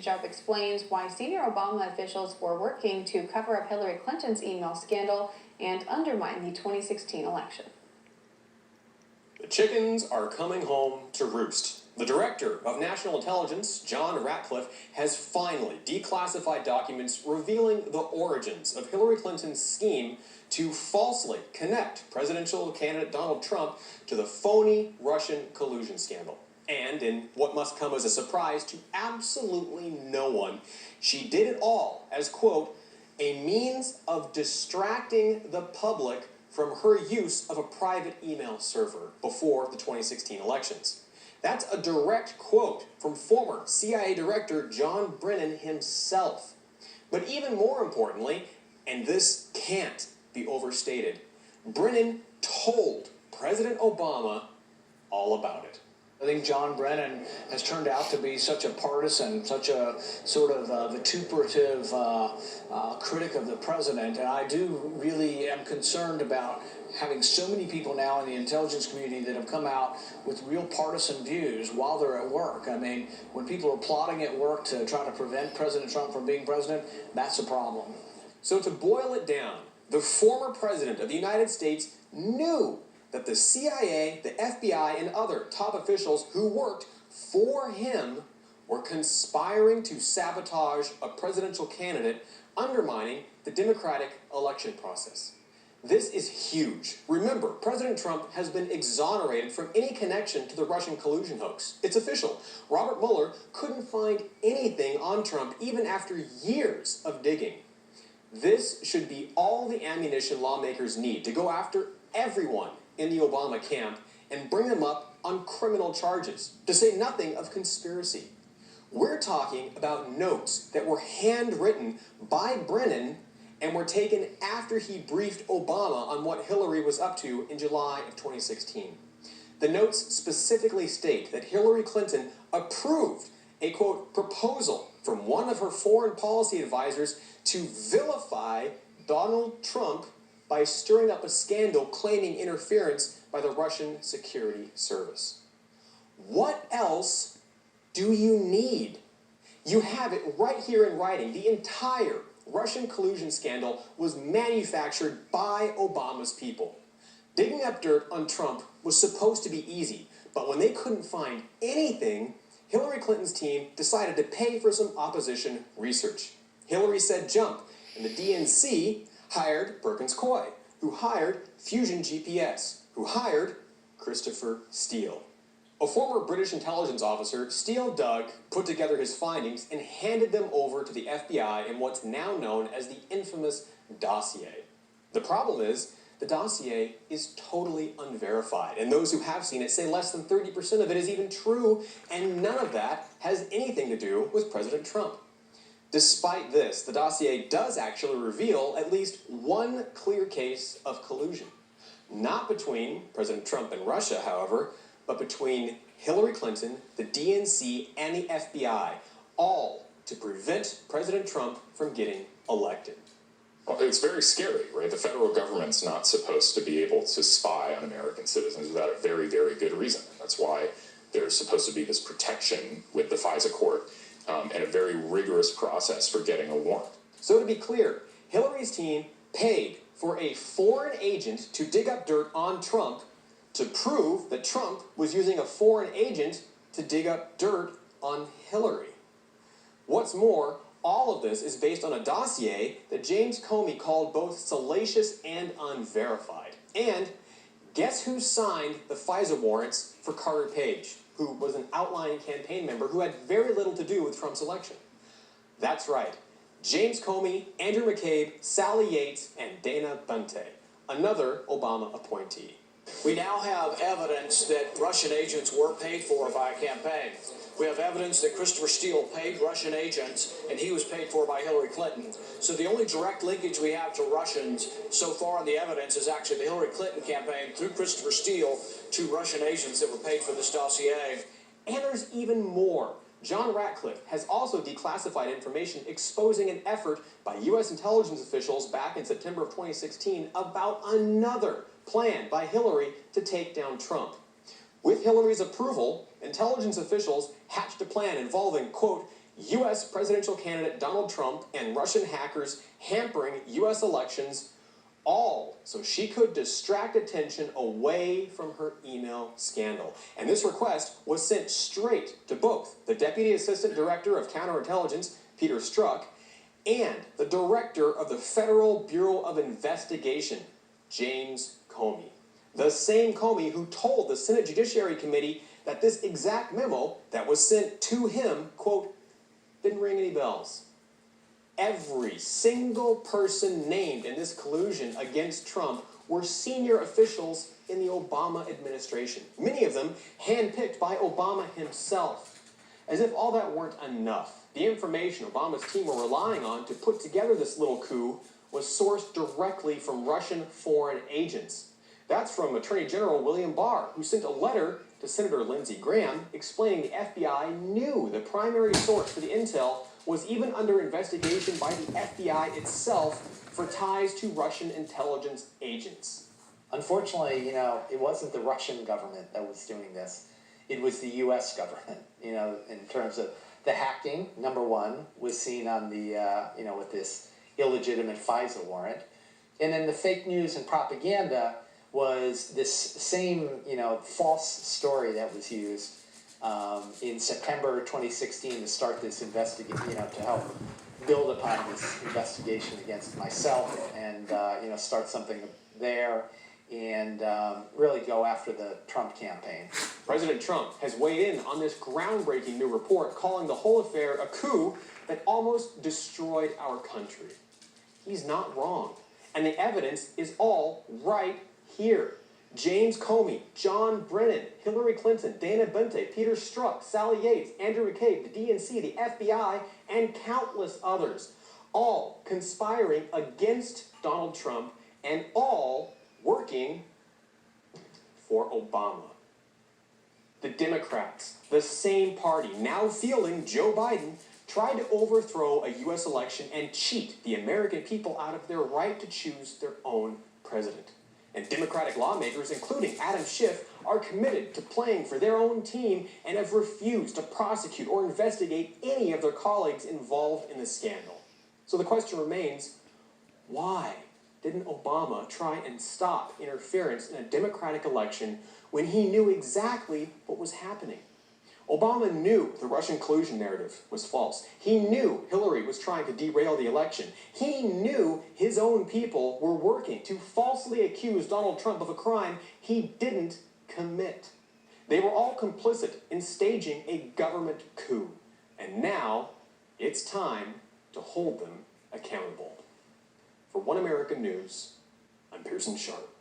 Job explains why senior Obama officials were working to cover up Hillary Clinton's email scandal and undermine the 2016 election. The chickens are coming home to roost. The director of national intelligence, John Ratcliffe, has finally declassified documents revealing the origins of Hillary Clinton's scheme to falsely connect presidential candidate Donald Trump to the phony Russian collusion scandal. And in what must come as a surprise to absolutely no one, she did it all as, quote, a means of distracting the public from her use of a private email server before the 2016 elections. That's a direct quote from former CIA Director John Brennan himself. But even more importantly, and this can't be overstated, Brennan told President Obama all about it. I think John Brennan has turned out to be such a partisan, such a sort of vituperative critic of the president, and I do really am concerned about having so many people now in the intelligence community that have come out with real partisan views while they're at work. I mean, when people are plotting at work to try to prevent President Trump from being president, that's a problem. So to boil it down, the former president of the United States knew that the CIA, the FBI, and other top officials who worked for him were conspiring to sabotage a presidential candidate, undermining the democratic election process. This is huge. Remember, President Trump has been exonerated from any connection to the Russian collusion hoax. It's official. Robert Mueller couldn't find anything on Trump even after years of digging. This should be all the ammunition lawmakers need to go after everyone in the Obama camp and bring them up on criminal charges, to say nothing of conspiracy. We're talking about notes that were handwritten by Brennan and were taken after he briefed Obama on what Hillary was up to in July of 2016. The notes specifically state that Hillary Clinton approved a, quote, proposal from one of her foreign policy advisors to vilify Donald Trump by stirring up a scandal claiming interference by the Russian security service. What else do you need? You have it right here in writing. The entire Russian collusion scandal was manufactured by Obama's people. Digging up dirt on Trump was supposed to be easy, but when they couldn't find anything, Hillary Clinton's team decided to pay for some opposition research. Hillary said jump, and the DNC hired Perkins Coie, who hired Fusion GPS, who hired Christopher Steele. A former British intelligence officer, Steele Doug, put together his findings and handed them over to the FBI in what's now known as the infamous dossier. The problem is, the dossier is totally unverified, and those who have seen it say less than 30% of it is even true, and none of that has anything to do with President Trump. Despite this, the dossier does actually reveal at least one clear case of collusion. Not between President Trump and Russia, however, but between Hillary Clinton, the DNC, and the FBI, all to prevent President Trump from getting elected. Well, it's very scary, right? The federal government's not supposed to be able to spy on American citizens without a very, very good reason. That's why there's supposed to be this protection with the FISA court and a very rigorous process for getting a warrant. So to be clear, Hillary's team paid for a foreign agent to dig up dirt on Trump to prove that Trump was using a foreign agent to dig up dirt on Hillary. What's more, all of this is based on a dossier that James Comey called both salacious and unverified. And guess who signed the FISA warrants for Carter Page, who was an outlying campaign member who had very little to do with Trump's election? That's right. James Comey, Andrew McCabe, Sally Yates, and Dana Bunte, another Obama appointee. We now have evidence that Russian agents were paid for by a campaign. We have evidence that Christopher Steele paid Russian agents, and he was paid for by Hillary Clinton. So the only direct linkage we have to Russians so far in the evidence is actually the Hillary Clinton campaign through Christopher Steele to Russian agents that were paid for this dossier. And there's even more. John Ratcliffe has also declassified information exposing an effort by U.S. intelligence officials back in September of 2016 about another plan by Hillary to take down Trump. With Hillary's approval, intelligence officials hatched a plan involving, quote, U.S. presidential candidate Donald Trump and Russian hackers hampering U.S. elections, all so she could distract attention away from her email scandal. And this request was sent straight to both the Deputy Assistant Director of Counterintelligence, Peter Strzok, and the Director of the Federal Bureau of Investigation, James Comey. The same Comey who told the Senate Judiciary Committee that this exact memo that was sent to him, quote, didn't ring any bells. Every single person named in this collusion against Trump were senior officials in the Obama administration, many of them handpicked by Obama himself. As if all that weren't enough, the information Obama's team were relying on to put together this little coup was sourced directly from Russian foreign agents. That's from Attorney General William Barr, who sent a letter to Senator Lindsey Graham explaining the FBI knew the primary source for the intel was even under investigation by the FBI itself for ties to Russian intelligence agents. Unfortunately, it wasn't the Russian government that was doing this. It was the U.S. government, in terms of the hacking. Number one was seen on the, with this illegitimate FISA warrant. And then the fake news and propaganda was this same, false story that was used in September 2016 to start this investigation, to help build upon this investigation against myself and, start something there and really go after the Trump campaign. President Trump has weighed in on this groundbreaking new report, calling the whole affair a coup that almost destroyed our country. He's not wrong, and the evidence is all right here. James Comey, John Brennan, Hillary Clinton, Dana Boente, Peter Strzok, Sally Yates, Andrew McCabe, the DNC, the FBI, and countless others, all conspiring against Donald Trump and all working for Obama. The Democrats, the same party, now feeling Joe Biden, tried to overthrow a U.S. election and cheat the American people out of their right to choose their own president. And Democratic lawmakers, including Adam Schiff, are committed to playing for their own team and have refused to prosecute or investigate any of their colleagues involved in the scandal. So the question remains, why didn't Obama try and stop interference in a Democratic election when he knew exactly what was happening? Obama knew the Russian collusion narrative was false. He knew Hillary was trying to derail the election. He knew his own people were working to falsely accuse Donald Trump of a crime he didn't commit. They were all complicit in staging a government coup. And now it's time to hold them accountable. For One American News, I'm Pearson Sharp.